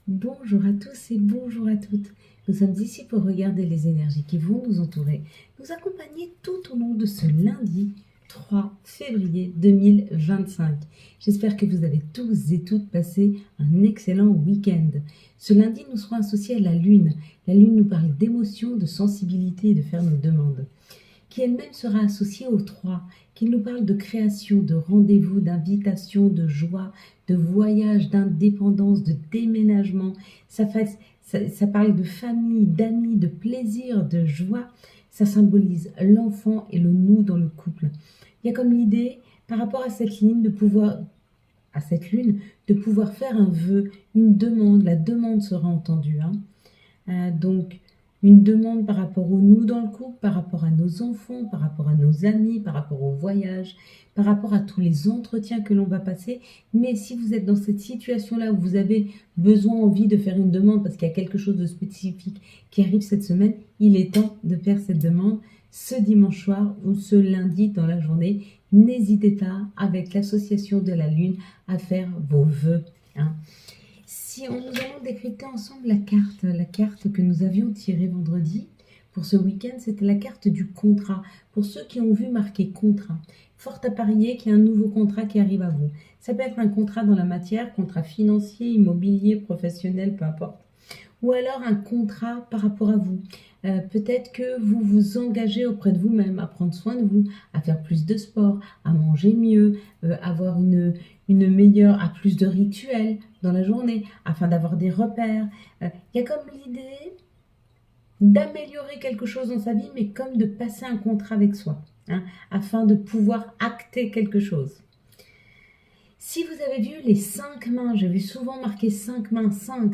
Bonjour à tous et bonjour à toutes. Nous sommes ici pour regarder les énergies qui vont nous entourer, nous accompagner tout au long de ce lundi 3 février 2025. J'espère que vous avez tous et toutes passé un excellent week-end. Ce lundi, nous serons associés à la Lune. La Lune nous parle d'émotions, de sensibilité et de faire nos demandes, qui elle-même sera associée au 3, qui nous parle de création, de rendez-vous, d'invitation, de joie, de voyage, d'indépendance, de déménagement. Ça parle de famille, d'amis, de plaisir, de joie. Ça symbolise l'enfant et le nous dans le couple. Il y a comme l'idée, par rapport à cette ligne, à cette lune, de pouvoir faire un vœu, une demande. La demande sera entendue. Donc, une demande par rapport au nous dans le couple, par rapport à nos enfants, par rapport à nos amis, par rapport au voyage, par rapport à tous les entretiens que l'on va passer. Mais si vous êtes dans cette situation-là où vous avez besoin, envie de faire une demande parce qu'il y a quelque chose de spécifique qui arrive cette semaine, il est temps de faire cette demande ce dimanche soir ou ce lundi dans la journée. N'hésitez pas, avec l'association de la Lune, à faire vos vœux. Si nous allons décrypter ensemble la carte que nous avions tirée vendredi pour ce week-end, c'était la carte du contrat. Pour ceux qui ont vu marquer contrat, fort à parier qu'il y a un nouveau contrat qui arrive à vous. Ça peut être un contrat dans la matière, contrat financier, immobilier, professionnel, peu importe. Ou alors un contrat par rapport à vous. Peut-être que vous vous engagez auprès de vous-même à prendre soin de vous, à faire plus de sport, à manger mieux, avoir une meilleure, à plus de rituels dans la journée, afin d'avoir des repères. Il y a comme l'idée d'améliorer quelque chose dans sa vie, mais comme de passer un contrat avec soi, afin de pouvoir acter quelque chose. Si vous avez vu les 5 mains, j'ai vu souvent marquer 5 mains, 5,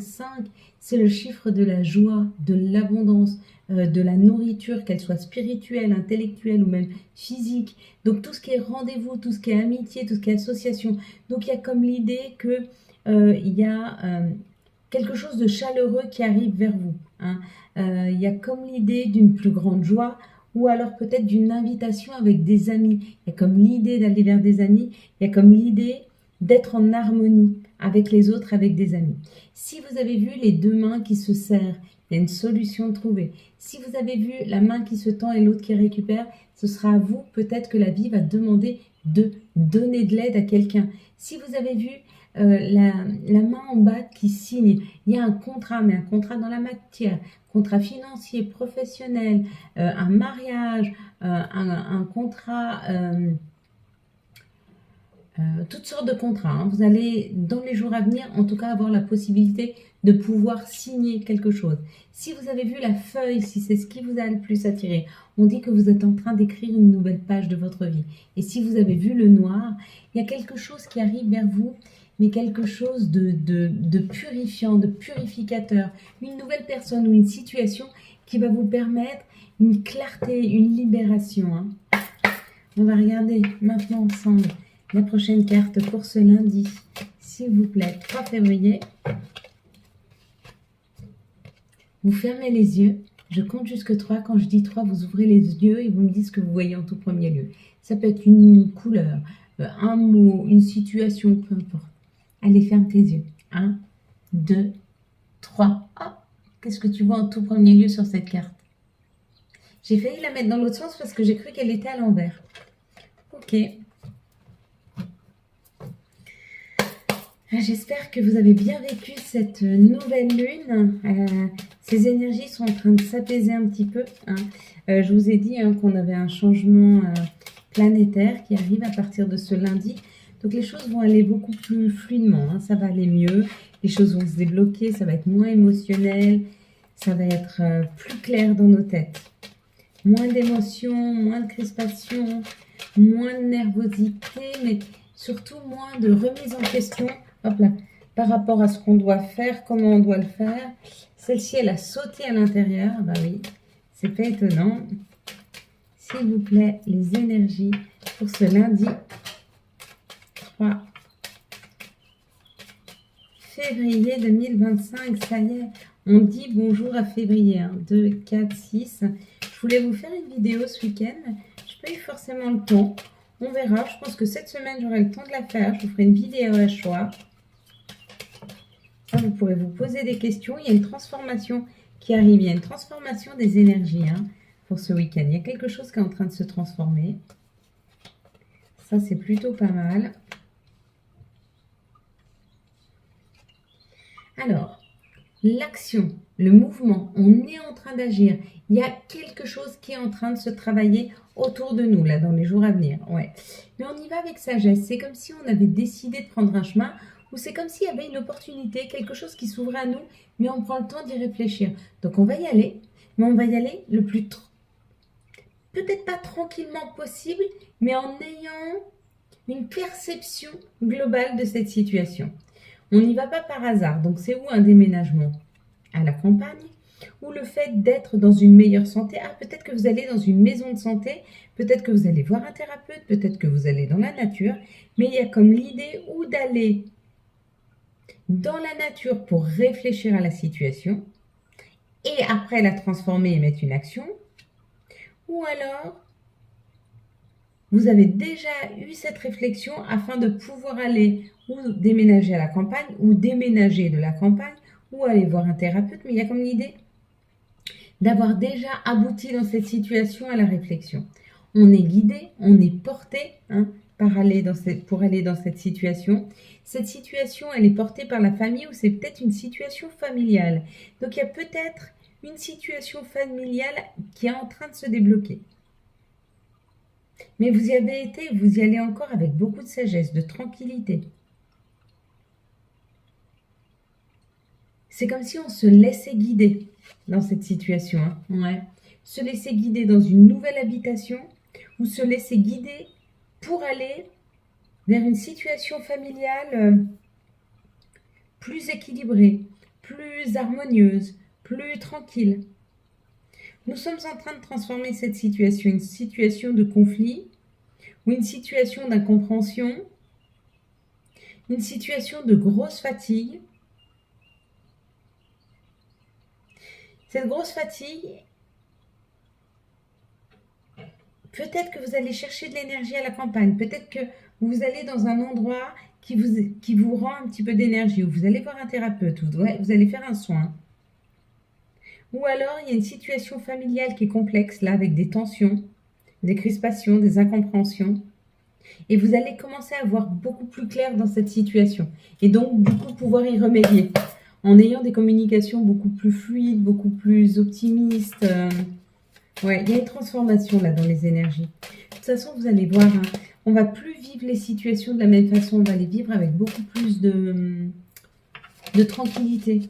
c'est le chiffre de la joie, de l'abondance, de la nourriture, qu'elle soit spirituelle, intellectuelle ou même physique. Donc tout ce qui est rendez-vous, tout ce qui est amitié, tout ce qui est association. Donc il y a comme l'idée que il y a quelque chose de chaleureux qui arrive vers vous. Il y a comme l'idée d'une plus grande joie, ou alors peut-être d'une invitation avec des amis. Il y a comme l'idée d'aller vers des amis, il y a comme l'idée d'être en harmonie avec les autres, avec des amis. Si vous avez vu les deux mains qui se serrent, il y a une solution trouvée. Si vous avez vu la main qui se tend et l'autre qui récupère, ce sera à vous peut-être que la vie va demander de donner de l'aide à quelqu'un. Si vous avez vu la main en bas qui signe, il y a un contrat, mais un contrat dans la matière, contrat financier, professionnel, un mariage, un contrat... toutes sortes de contrats. Vous allez, dans les jours à venir, en tout cas, avoir la possibilité de pouvoir signer quelque chose. Si vous avez vu la feuille, si c'est ce qui vous a le plus attiré, on dit que vous êtes en train d'écrire une nouvelle page de votre vie. Et si vous avez vu le noir, il y a quelque chose qui arrive vers vous, mais quelque chose de purifiant, de purificateur. Une nouvelle personne ou une situation qui va vous permettre une clarté, une libération. On va regarder maintenant ensemble la prochaine carte pour ce lundi, s'il vous plaît, 3 février. Vous fermez les yeux, je compte jusque 3. Quand je dis 3, vous ouvrez les yeux et vous me dites ce que vous voyez en tout premier lieu. Ça peut être une couleur, un mot, une situation, peu importe. Allez, ferme tes yeux. 1, 2, 3. Ah, qu'est-ce que tu vois en tout premier lieu sur cette carte? J'ai failli la mettre dans l'autre sens parce que j'ai cru qu'elle était à l'envers. Ok. J'espère que vous avez bien vécu cette nouvelle lune. Ces énergies sont en train de s'apaiser un petit peu. Je vous ai dit qu'on avait un changement planétaire qui arrive à partir de ce lundi. Donc les choses vont aller beaucoup plus fluidement. Ça va aller mieux. Les choses vont se débloquer. Ça va être moins émotionnel. Ça va être plus clair dans nos têtes. Moins d'émotions, moins de crispation, moins de nervosité, mais surtout moins de remise en question. Hop là, par rapport à ce qu'on doit faire, comment on doit le faire. Celle-ci, elle a sauté à l'intérieur. Bah oui, c'est pas étonnant. S'il vous plaît, les énergies pour ce lundi 3 février 2025. Ça y est, on dit bonjour à février. 2, 4, 6. Je voulais vous faire une vidéo ce week-end. Je n'ai pas eu forcément le temps. On verra. Je pense que cette semaine, j'aurai le temps de la faire. Je vous ferai une vidéo à choix. Ça vous pourrez vous poser des questions. Il y a une transformation qui arrive. Il y a une transformation des énergies pour ce week-end. Il y a quelque chose qui est en train de se transformer. Ça, c'est plutôt pas mal. Alors, l'action, le mouvement, on est en train d'agir. Il y a quelque chose qui est en train de se travailler autour de nous, là, dans les jours à venir. Ouais. Mais on y va avec sagesse. C'est comme si on avait décidé de prendre un chemin, ou c'est comme s'il y avait une opportunité, quelque chose qui s'ouvrait à nous, mais on prend le temps d'y réfléchir. Donc, on va y aller, mais on va y aller le plus peut-être pas tranquillement possible, mais en ayant une perception globale de cette situation. On n'y va pas par hasard. Donc, c'est où un déménagement? À la campagne, ou le fait d'être dans une meilleure santé. Ah, peut-être que vous allez dans une maison de santé, peut-être que vous allez voir un thérapeute, peut-être que vous allez dans la nature, mais il y a comme l'idée ou d'aller dans la nature pour réfléchir à la situation, et après la transformer et mettre une action, ou alors vous avez déjà eu cette réflexion afin de pouvoir aller ou déménager à la campagne, ou déménager de la campagne, ou aller voir un thérapeute, mais il y a comme l'idée d'avoir déjà abouti dans cette situation à la réflexion. On est guidé, on est porté pour aller dans cette situation. Cette situation, elle est portée par la famille, ou c'est peut-être une situation familiale. Donc, il y a peut-être une situation familiale qui est en train de se débloquer. Mais vous y avez été, vous y allez encore avec beaucoup de sagesse, de tranquillité. C'est comme si on se laissait guider dans cette situation. Ouais. Se laisser guider dans une nouvelle habitation, ou se laisser guider pour aller vers une situation familiale plus équilibrée, plus harmonieuse, plus tranquille. Nous sommes en train de transformer cette situation, une situation de conflit, ou une situation d'incompréhension, une situation de grosse fatigue. Cette grosse fatigue, peut-être que vous allez chercher de l'énergie à la campagne, peut-être que vous allez dans un endroit qui vous rend un petit peu d'énergie, ou vous allez voir un thérapeute, ou vous allez faire un soin. Ou alors, il y a une situation familiale qui est complexe, là, avec des tensions, des crispations, des incompréhensions. Et vous allez commencer à voir beaucoup plus clair dans cette situation. Et donc, du coup, pouvoir y remédier. En ayant des communications beaucoup plus fluides, beaucoup plus optimistes. Ouais, il y a une transformation, là, dans les énergies. De toute façon, vous allez voir, on va plus vivre les situations de la même façon. On va les vivre avec beaucoup plus de tranquillité.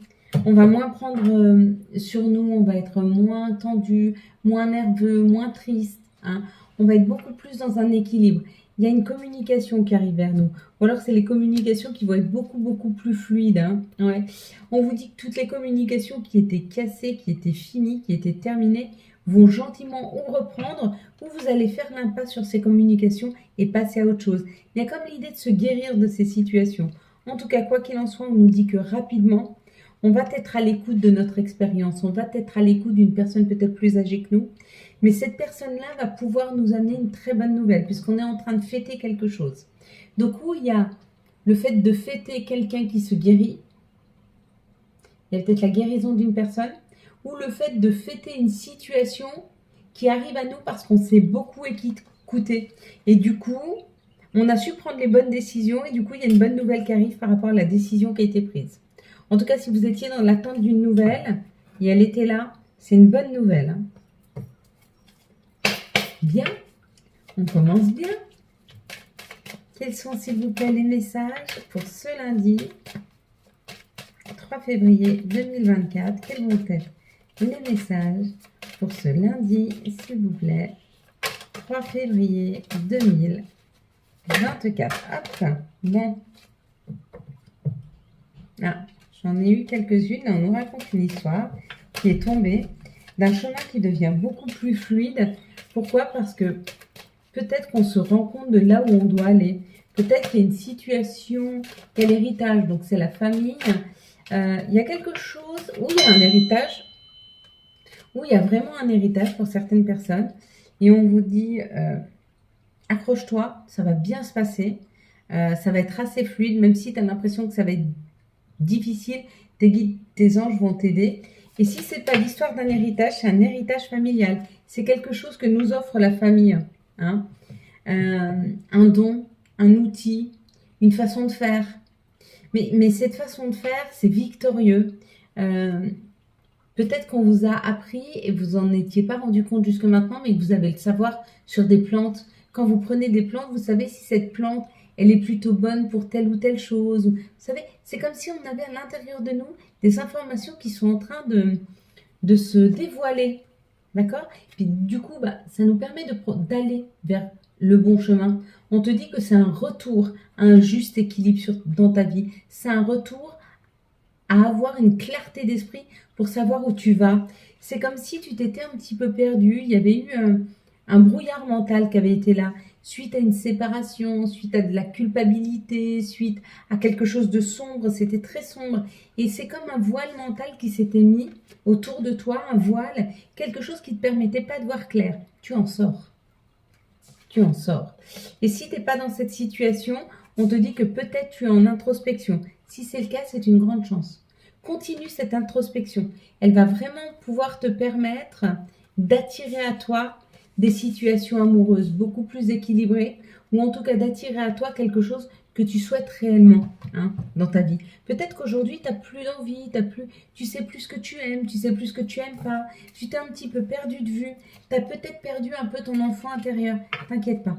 On va moins prendre sur nous, on va être moins tendu, moins nerveux, moins triste. On va être beaucoup plus dans un équilibre. Il y a une communication qui arrive vers nous. Ou alors, c'est les communications qui vont être beaucoup, beaucoup plus fluides. Ouais. On vous dit que toutes les communications qui étaient cassées, qui étaient finies, qui étaient terminées, vont gentiment ou reprendre, ou vous allez faire l'impasse sur ces communications et passer à autre chose. Il y a comme l'idée de se guérir de ces situations. En tout cas, quoi qu'il en soit, on nous dit que rapidement, on va être à l'écoute de notre expérience, on va être à l'écoute d'une personne peut-être plus âgée que nous, mais cette personne-là va pouvoir nous amener une très bonne nouvelle, puisqu'on est en train de fêter quelque chose. Donc, où il y a le fait de fêter quelqu'un qui se guérit, il y a peut-être la guérison d'une personne, ou le fait de fêter une situation qui arrive à nous parce qu'on s'est beaucoup écouté. Et du coup, on a su prendre les bonnes décisions, et du coup, il y a une bonne nouvelle qui arrive par rapport à la décision qui a été prise. En tout cas, si vous étiez dans l'attente d'une nouvelle, et elle était là, c'est une bonne nouvelle. Bien, on commence bien. Quels sont, s'il vous plaît, les messages pour ce lundi 3 février 2024? Quels vont être les messages pour ce lundi, s'il vous plaît, 3 février 2024? Hop, bon. Ah, j'en ai eu quelques-unes. On nous raconte une histoire qui est tombée d'un chemin qui devient beaucoup plus fluide. Pourquoi? Parce que peut-être qu'on se rend compte de là où on doit aller. Peut-être qu'il y a une situation, il y a l'héritage, donc c'est la famille. Il y a quelque chose où il y a un héritage, où il y a vraiment un héritage pour certaines personnes. Et on vous dit, accroche-toi, ça va bien se passer. Ça va être assez fluide, même si tu as l'impression que ça va être difficile, tes guides, tes anges vont t'aider. Et si ce n'est pas l'histoire d'un héritage, c'est un héritage familial. C'est quelque chose que nous offre la famille. Hein. Un don, un outil, une façon de faire. Mais cette façon de faire, c'est victorieux. Peut-être qu'on vous a appris et vous n'en étiez pas rendu compte jusque maintenant, mais que vous avez le savoir sur des plantes. Quand vous prenez des plantes, vous savez si cette plante, elle est plutôt bonne pour telle ou telle chose. Vous savez, c'est comme si on avait à l'intérieur de nous des informations qui sont en train de se dévoiler. D'accord? Puis du coup, ça nous permet d'aller vers le bon chemin. On te dit que c'est un retour à un juste équilibre dans ta vie. C'est un retour à avoir une clarté d'esprit pour savoir où tu vas. C'est comme si tu t'étais un petit peu perdu. Il y avait eu un brouillard mental qui avait été là, suite à une séparation, suite à de la culpabilité, suite à quelque chose de sombre. C'était très sombre. Et c'est comme un voile mental qui s'était mis autour de toi, un voile, quelque chose qui ne te permettait pas de voir clair. Tu en sors. Tu en sors. Et si tu n'es pas dans cette situation, on te dit que peut-être tu es en introspection. Si c'est le cas, c'est une grande chance. Continue cette introspection. Elle va vraiment pouvoir te permettre d'attirer à toi des situations amoureuses beaucoup plus équilibrées, ou en tout cas d'attirer à toi quelque chose que tu souhaites réellement dans ta vie. Peut-être qu'aujourd'hui, tu n'as plus d'envie, tu sais plus ce que tu aimes, tu sais plus ce que tu n'aimes pas, tu t'es un petit peu perdu de vue, tu as peut-être perdu un peu ton enfant intérieur. T'inquiète pas.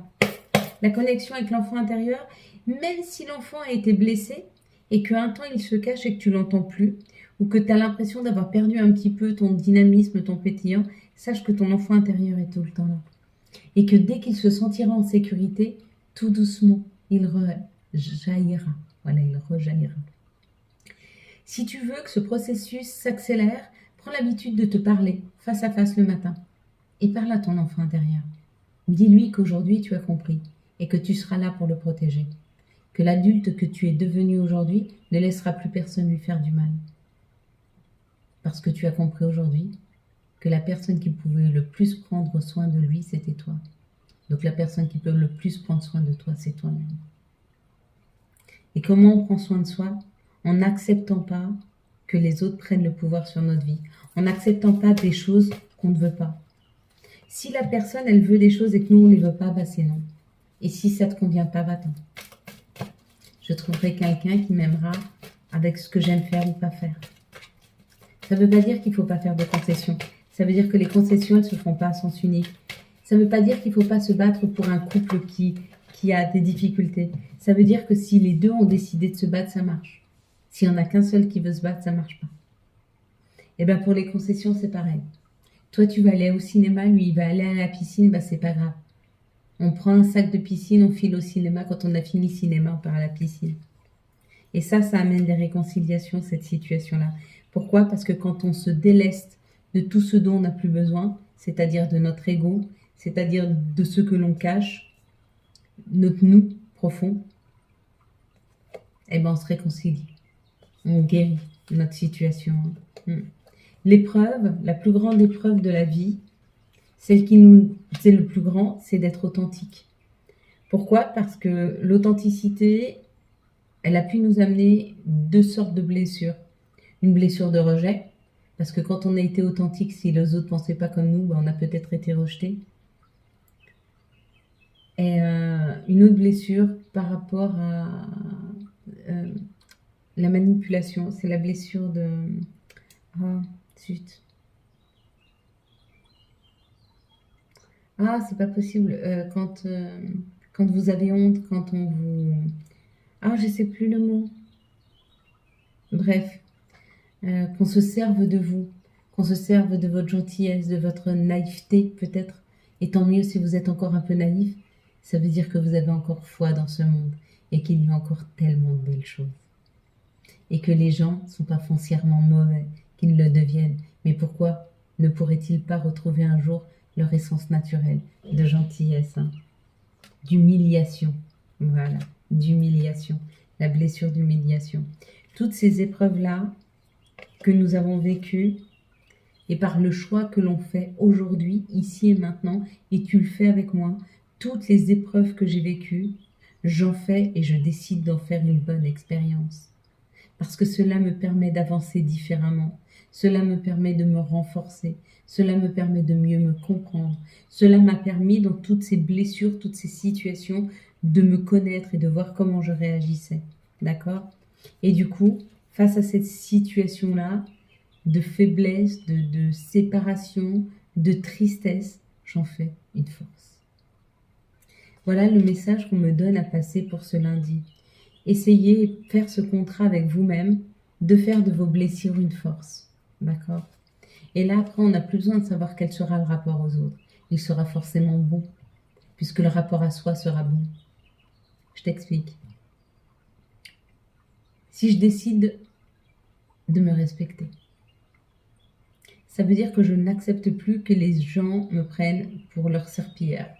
La connexion avec l'enfant intérieur, même si l'enfant a été blessé, et qu'un temps il se cache et que tu l'entends plus, ou que tu as l'impression d'avoir perdu un petit peu ton dynamisme, ton pétillant, sache que ton enfant intérieur est tout le temps là. Et que dès qu'il se sentira en sécurité, tout doucement, il rejaillira. Voilà, il rejaillira. Si tu veux que ce processus s'accélère, prends l'habitude de te parler face à face le matin et parle à ton enfant intérieur. Dis-lui qu'aujourd'hui tu as compris et que tu seras là pour le protéger. Que l'adulte que tu es devenu aujourd'hui ne laissera plus personne lui faire du mal. Parce que tu as compris aujourd'hui que la personne qui pouvait le plus prendre soin de lui, c'était toi. Donc la personne qui peut le plus prendre soin de toi, c'est toi-même. Et comment on prend soin de soi? En n'acceptant pas que les autres prennent le pouvoir sur notre vie. En n'acceptant pas des choses qu'on ne veut pas. Si la personne, elle veut des choses et que nous, on ne les veut pas, c'est non. Et si ça ne te convient pas, va-t'en. Je trouverai quelqu'un qui m'aimera avec ce que j'aime faire ou pas faire. Ça ne veut pas dire qu'il ne faut pas faire de concessions. Ça veut dire que les concessions, elles ne se font pas à sens unique. Ça ne veut pas dire qu'il ne faut pas se battre pour un couple qui a des difficultés. Ça veut dire que si les deux ont décidé de se battre, ça marche. S'il n'y en a qu'un seul qui veut se battre, ça ne marche pas. Et bien pour les concessions, c'est pareil. Toi, tu vas aller au cinéma, lui, il va aller à la piscine, c'est pas grave. On prend un sac de piscine, on file au cinéma. Quand on a fini le cinéma, on part à la piscine. Et ça amène des réconciliations, cette situation-là. Pourquoi? Parce que quand on se déleste de tout ce dont on n'a plus besoin, c'est-à-dire de notre ego, c'est-à-dire de ce que l'on cache, notre nous profond, on se réconcilie. On guérit notre situation. L'épreuve, la plus grande épreuve de la vie, c'est le plus grand, c'est d'être authentique. Pourquoi? Parce que l'authenticité, elle a pu nous amener deux sortes de blessures. Une blessure de rejet, parce que quand on a été authentique, si les autres ne pensaient pas comme nous, on a peut-être été rejeté. Et une autre blessure par rapport à la manipulation, c'est la blessure de... Ah, zut. Ah, c'est pas possible. Quand vous avez honte, quand on vous... Ah, je sais plus le mot. Bref, qu'on se serve de vous, qu'on se serve de votre gentillesse, de votre naïveté peut-être. Et tant mieux si vous êtes encore un peu naïf, ça veut dire que vous avez encore foi dans ce monde et qu'il y a encore tellement de belles choses. Et que les gens ne sont pas foncièrement mauvais, qu'ils le deviennent. Mais pourquoi ne pourraient-ils pas retrouver un jour leur essence naturelle de gentillesse, d'humiliation? Voilà, d'humiliation, la blessure d'humiliation. Toutes ces épreuves-là que nous avons vécues, et par le choix que l'on fait aujourd'hui, ici et maintenant, et tu le fais avec moi, toutes les épreuves que j'ai vécues, j'en fais et je décide d'en faire une bonne expérience. parce que cela me permet d'avancer différemment. Cela me permet de me renforcer. Cela me permet de mieux me comprendre. Cela m'a permis, dans toutes ces blessures, toutes ces situations, de me connaître et de voir comment je réagissais. D'accord? Et du coup, face à cette situation-là, de faiblesse, de séparation, de tristesse, j'en fais une force. Voilà le message qu'on me donne à passer pour ce lundi. Essayez de faire ce contrat avec vous-même, de faire de vos blessures une force. D'accord? Et là, après, on n'a plus besoin de savoir quel sera le rapport aux autres. Il sera forcément bon, puisque le rapport à soi sera bon. Je t'explique. Si je décide de me respecter, ça veut dire que je n'accepte plus que les gens me prennent pour leur serpillière,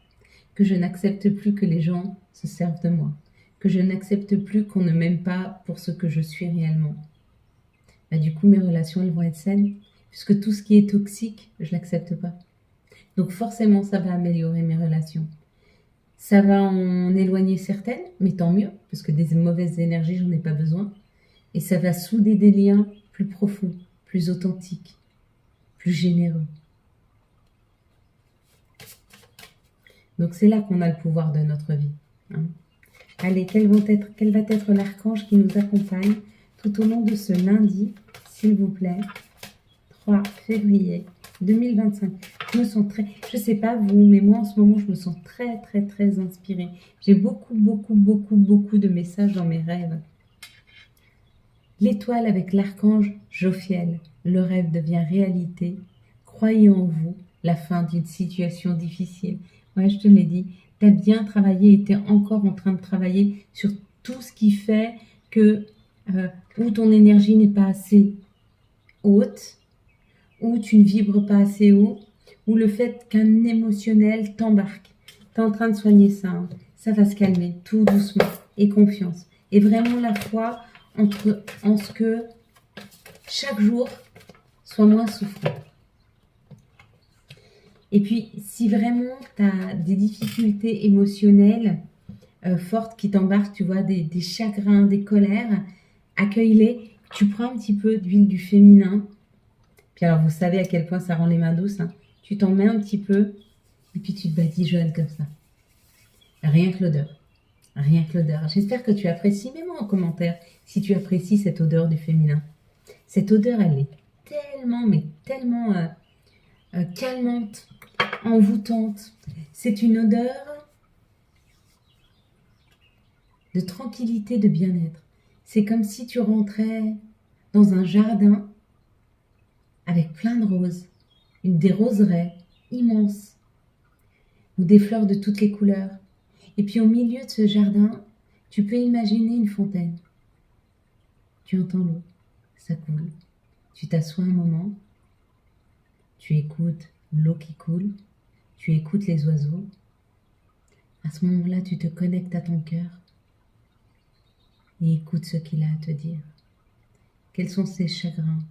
que je n'accepte plus que les gens se servent de moi, que je n'accepte plus qu'on ne m'aime pas pour ce que je suis réellement. Bah, du coup, mes relations, elles vont être saines, puisque tout ce qui est toxique, je ne l'accepte pas. Donc forcément, ça va améliorer mes relations. Ça va en éloigner certaines, mais tant mieux, parce que des mauvaises énergies, j'en ai pas besoin. Et ça va souder des liens plus profonds, plus authentiques, plus généreux. Donc c'est là qu'on a le pouvoir de notre vie. Hein. Allez, quel va être l'archange qui nous accompagne tout au long de ce lundi, s'il vous plaît, 3 février 2025. Je me sens je sais pas vous, mais moi en ce moment, je me sens très inspirée. J'ai beaucoup de messages dans mes rêves. L'étoile avec l'archange Jophiel. Le rêve devient réalité. Croyez en vous, la fin d'une situation difficile. Ouais, je te l'ai dit, tu as bien travaillé et tu es encore en train de travailler sur tout ce qui fait que où ton énergie n'est pas assez haute, où tu ne vibres pas assez haut, ou le fait qu'un émotionnel t'embarque. Tu es en train de soigner ça. Hein. Ça va se calmer tout doucement. Et confiance. Et vraiment la foi en ce que chaque jour soit moins souffrant. Et puis, si vraiment tu as des difficultés émotionnelles fortes qui t'embarquent, tu vois, des chagrins, des colères, accueille-les. Tu prends un petit peu d'huile du féminin. Puis alors, vous savez à quel point ça rend les mains douces. Hein. Tu t'en mets un petit peu et puis tu te badigeonnes comme ça. Rien que l'odeur. Rien que l'odeur. J'espère que tu apprécies, mets-moi en commentaire si tu apprécies cette odeur du féminin. Cette odeur, elle est tellement calmante, envoûtante. C'est une odeur de tranquillité, de bien-être. C'est comme si tu rentrais dans un jardin avec plein de roses, des roseraies immenses, ou des fleurs de toutes les couleurs. Et puis au milieu de ce jardin, tu peux imaginer une fontaine. Tu entends l'eau, ça coule. Tu t'assois un moment, tu écoutes l'eau qui coule, tu écoutes les oiseaux. À ce moment-là, tu te connectes à ton cœur et écoute ce qu'il a à te dire. Quels sont ses chagrins?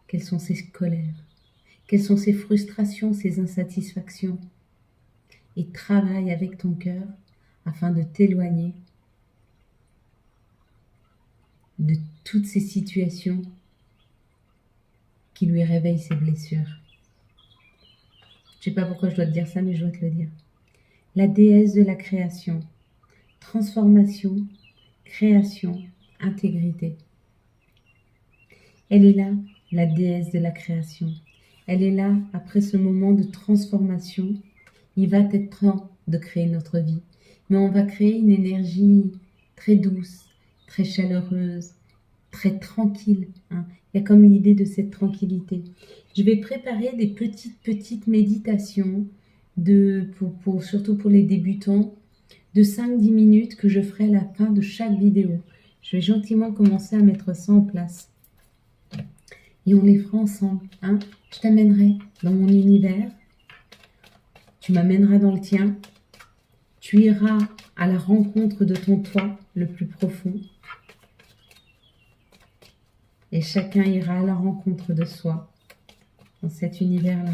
Quelles sont ses colères? Quelles sont ses frustrations, ses insatisfactions? Et travaille avec ton cœur afin de t'éloigner de toutes ces situations qui lui réveillent ses blessures. Je ne sais pas pourquoi je dois te dire ça, mais je dois te le dire. La déesse de la création, transformation, création, intégrité. Elle est là, la déesse de la création. Elle est là, après ce moment de transformation. Il va être temps de créer notre vie. Mais on va créer une énergie très douce, très chaleureuse, très tranquille. Hein. Il y a comme l'idée de cette tranquillité. Je vais préparer des petites méditations, surtout pour les débutants, de 5-10 minutes que je ferai à la fin de chaque vidéo. Je vais gentiment commencer à mettre ça en place. Et on les fera ensemble. Hein. Je t'amènerai dans mon univers. Tu m'amèneras dans le tien. Tu iras à la rencontre de ton toi le plus profond. Et chacun ira à la rencontre de soi dans cet univers-là.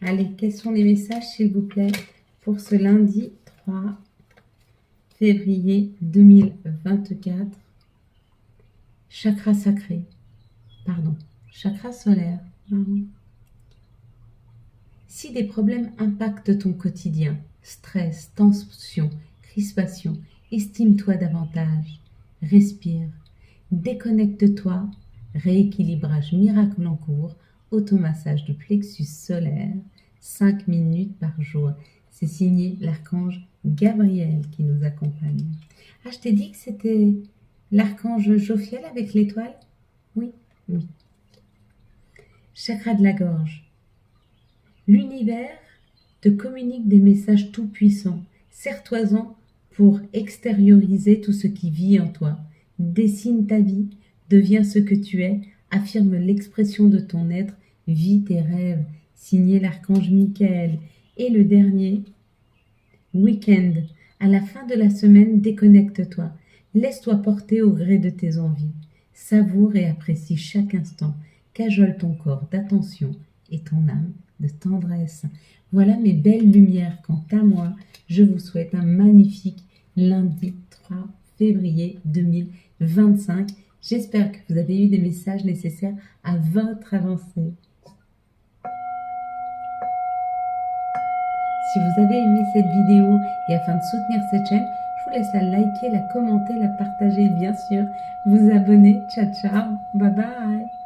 Allez, quels sont les messages, s'il vous plaît, pour ce lundi 3 février 2024 chakra sacré, chakra solaire. Si des problèmes impactent ton quotidien, stress, tension, crispation, estime-toi davantage, respire, déconnecte-toi, rééquilibrage miracle en cours, automassage du plexus solaire, 5 minutes par jour. C'est signé l'archange Gabriel qui nous accompagne. Ah, je t'ai dit que c'était l'archange Jophiel avec l'étoile? Oui, oui. Chakra de la gorge. L'univers te communique des messages tout-puissants. Serre-toi-en pour extérioriser tout ce qui vit en toi. Dessine ta vie, deviens ce que tu es, affirme l'expression de ton être, vis tes rêves. Signé l'archange Michael. Et le dernier, week-end. À la fin de la semaine, déconnecte-toi. Laisse-toi porter au gré de tes envies. Savoure et apprécie chaque instant. Cajole ton corps d'attention et ton âme de tendresse. Voilà mes belles lumières. Quant à moi, je vous souhaite un magnifique lundi 3 février 2025. J'espère que vous avez eu des messages nécessaires à votre avancée. Si vous avez aimé cette vidéo et afin de soutenir cette chaîne, je vous laisse la liker, la commenter, la partager et bien sûr vous abonner. Ciao, ciao, bye bye.